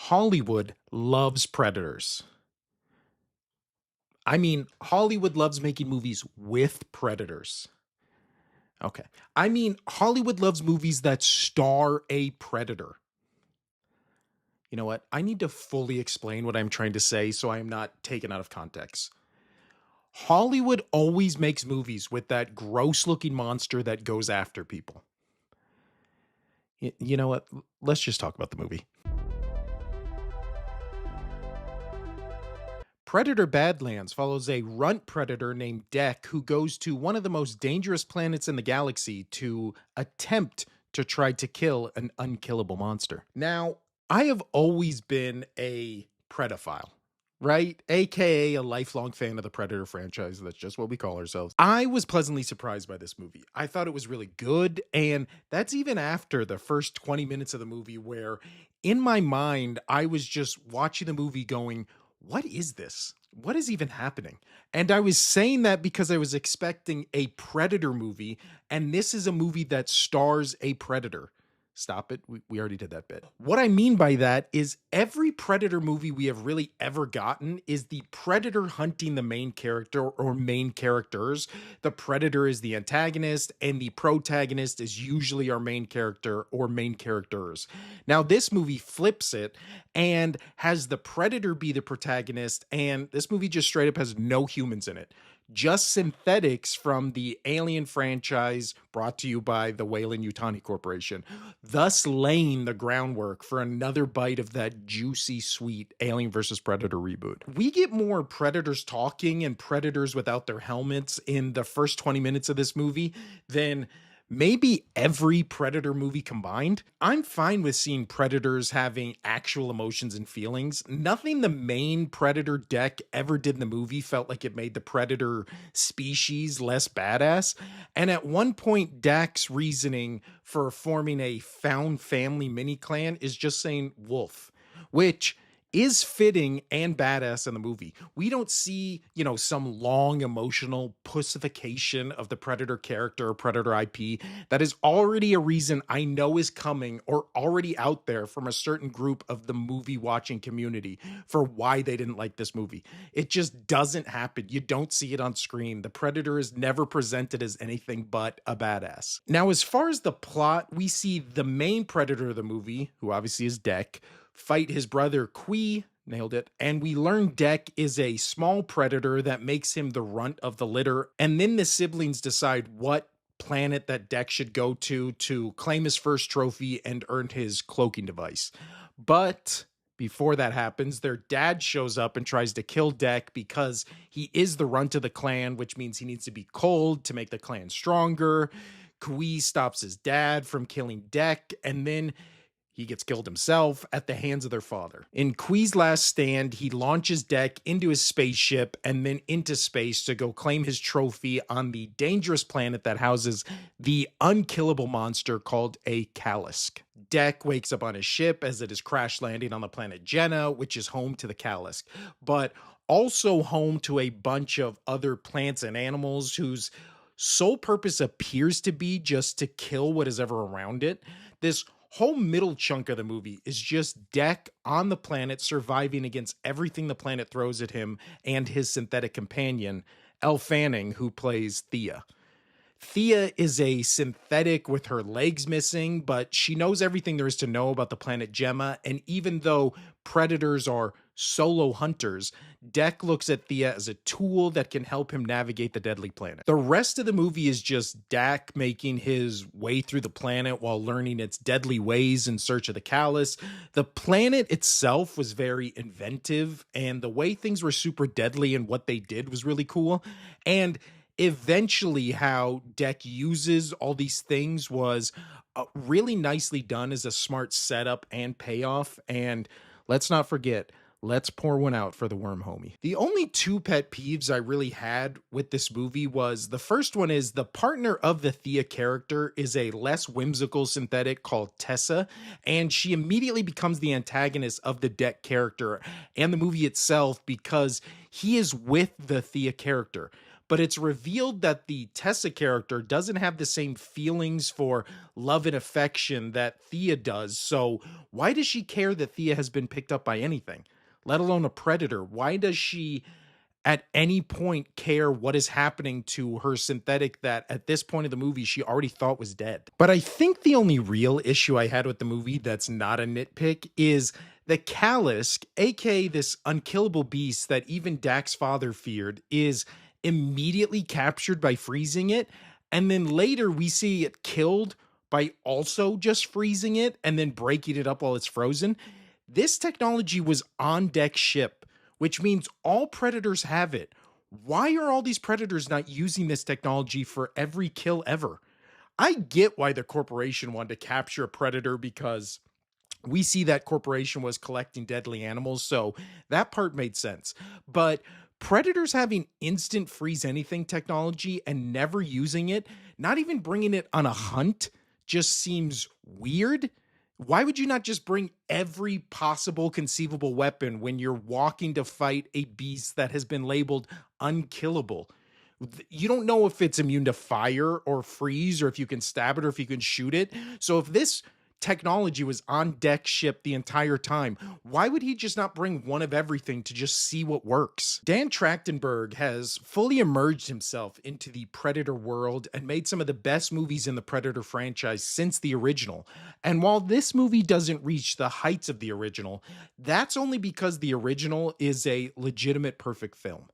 Hollywood loves predators. I mean, Hollywood loves making movies with predators. Okay. I mean, Hollywood loves movies that star a predator. You know what? I need to fully explain what I'm trying to say so I am not taken out of context. Hollywood always makes movies with that gross looking monster that goes after people. You know what? Let's just talk about the movie. Predator Badlands follows a runt predator named Deck who goes to one of the most dangerous planets in the galaxy to attempt to try to kill an unkillable monster. Now, I have always been a Predafile, right? AKA a lifelong fan of the Predator franchise. That's just what we call ourselves. I was pleasantly surprised by this movie. I thought it was really good. And that's even after the first 20 minutes of the movie, where in my mind, I was just watching the movie going, what is this? What is even happening? And I was saying that because I was expecting a Predator movie, and this is a movie that stars a Predator. Stop it. We already did that bit. What I mean by that is every Predator movie we have really ever gotten is the Predator hunting the main character or main characters. The Predator is the antagonist, and the protagonist is usually our main character or main characters. Now, this movie flips it and has the Predator be the protagonist, and this movie just straight up has no humans in it. Just synthetics from the Alien franchise brought to you by the Weyland-Yutani Corporation, thus laying the groundwork for another bite of that juicy, sweet Alien vs. Predator reboot. We get more Predators talking and Predators without their helmets in the first 20 minutes of this movie than maybe every Predator movie combined. I'm fine with seeing Predators having actual emotions and feelings. Nothing the main Predator Deck ever did in the movie felt like it made the Predator species less badass. And at one point, Dak's reasoning for forming a found family mini clan is just saying wolf, which is fitting and badass in the movie. We don't see, some long emotional pussification of the Predator character or Predator IP. That is already a reason I know is coming or already out there from a certain group of the movie watching community for why they didn't like this movie. It just doesn't happen. You don't see it on screen. The Predator is never presented as anything but a badass. Now, as far as the plot, we see the main Predator of the movie, who obviously is Deck, fight his brother Kui, nailed it, and we learn Deck is a small predator that makes him the runt of the litter, and then the siblings decide what planet that Deck should go to claim his first trophy and earn his cloaking device. But before that happens, their dad shows up and tries to kill Deck because he is the runt of the clan, which means he needs to be cold to make the clan stronger. Kui stops his dad from killing Deck, and then he gets killed himself at the hands of their father. In Kui's last stand, he launches Deck into his spaceship and then into space to go claim his trophy on the dangerous planet that houses the unkillable monster called a Callisk. Deck wakes up on his ship as it is crash landing on the planet Jenna, which is home to the Callisk, but also home to a bunch of other plants and animals whose sole purpose appears to be just to kill what is ever around it. This whole middle chunk of the movie is just Deck on the planet surviving against everything the planet throws at him and his synthetic companion, Elle Fanning, who plays Thea. Thea is a synthetic with her legs missing, but she knows everything there is to know about the planet Gemma, and even though predators are solo hunters, Deck looks at Thea as a tool that can help him navigate the deadly planet. The rest of the movie is just Deck making his way through the planet while learning its deadly ways in search of the callus. The planet itself was very inventive, and the way things were super deadly and what they did was really cool. And eventually how Deck uses all these things was really nicely done as a smart setup and payoff. And let's not forget, let's pour one out for the worm homie. The only two pet peeves I really had with this movie was, the first one is the partner of the Thea character is a less whimsical synthetic called Tessa, and she immediately becomes the antagonist of the Deck character and the movie itself because he is with the Thea character. but it's revealed that the Tessa character doesn't have the same feelings for love and affection that Thea does. So why does she care that Thea has been picked up by anything, let alone a predator? Why does she at any point care what is happening to her synthetic that at this point of the movie she already thought was dead? But I think the only real issue I had with the movie that's not a nitpick is the Callus, aka this unkillable beast that even Dak's father feared, is immediately captured by freezing it. And then later we see it killed by also just freezing it and then breaking it up while it's frozen. This technology was on deck ship, which means all predators have it. Why are all these predators not using this technology for every kill ever? I get why the corporation wanted to capture a predator because we see that corporation was collecting deadly animals, so that part made sense. But predators having instant freeze anything technology and never using it, not even bringing it on a hunt, just seems weird. Why would you not just bring every possible conceivable weapon when you're walking to fight a beast that has been labeled unkillable? You don't know if it's immune to fire or freeze, or if you can stab it, or if you can shoot it. So if this technology was on deck ship the entire time, why would he just not bring one of everything to just see what works? Dan Trachtenberg has fully immersed himself into the Predator world and made some of the best movies in the Predator franchise since the original. And while this movie doesn't reach the heights of the original, that's only because the original is a legitimate perfect film.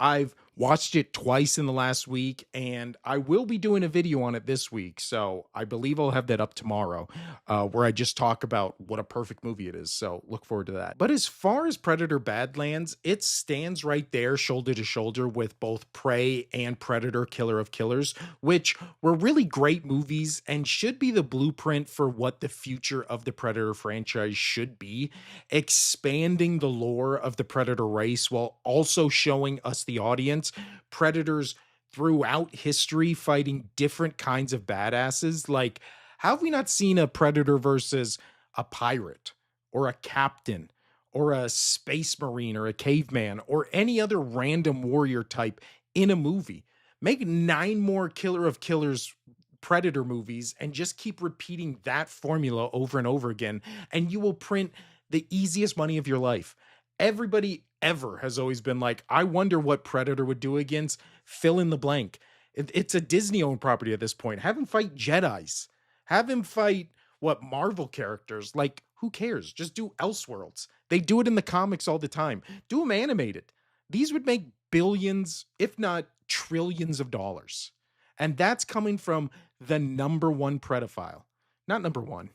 I've watched it twice in the last week, and I will be doing a video on it this week. So I believe I'll have that up tomorrow, where I just talk about what a perfect movie it is. So look forward to that. But as far as Predator Badlands, it stands right there, shoulder to shoulder with both Prey and Predator Killer of Killers, which were really great movies and should be the blueprint for what the future of the Predator franchise should be, expanding the lore of the Predator race while also showing us, the audience, predators throughout history fighting different kinds of badasses. Like, how have we not seen a predator versus a pirate or a captain or a space marine or a caveman or any other random warrior type in a movie? Make 9 more Killer of Killers Predator movies and just keep repeating that formula over and over again, and you will print the easiest money of your life. Everybody ever has always been like, I wonder what Predator would do against fill in the blank. It's a Disney owned property at this point. Have him fight Jedis. Have him fight what Marvel characters. Like, who cares? Just do Elseworlds. They do it in the comics all the time. Do them animated. These would make billions, if not trillions of dollars. And that's coming from the number one pedophile. Not number one.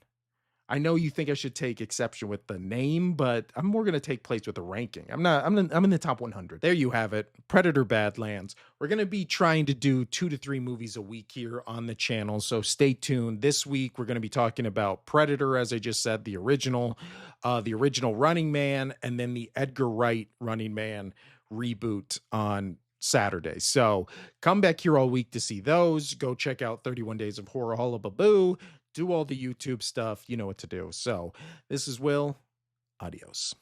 I know you think I should take exception with the name, but I'm more going to take place with the ranking. I'm in the top 100. There you have it. Predator Badlands. We're going to be trying to do 2 to 3 movies a week here on the channel, so stay tuned. This week we're going to be talking about Predator, as I just said, the original Running Man, and then the Edgar Wright Running Man reboot on Saturday. So come back here all week to see those. Go check out 31 Days of Horror Hullabaloo. Do all the YouTube stuff. You know what to do. So this is Will. Adios.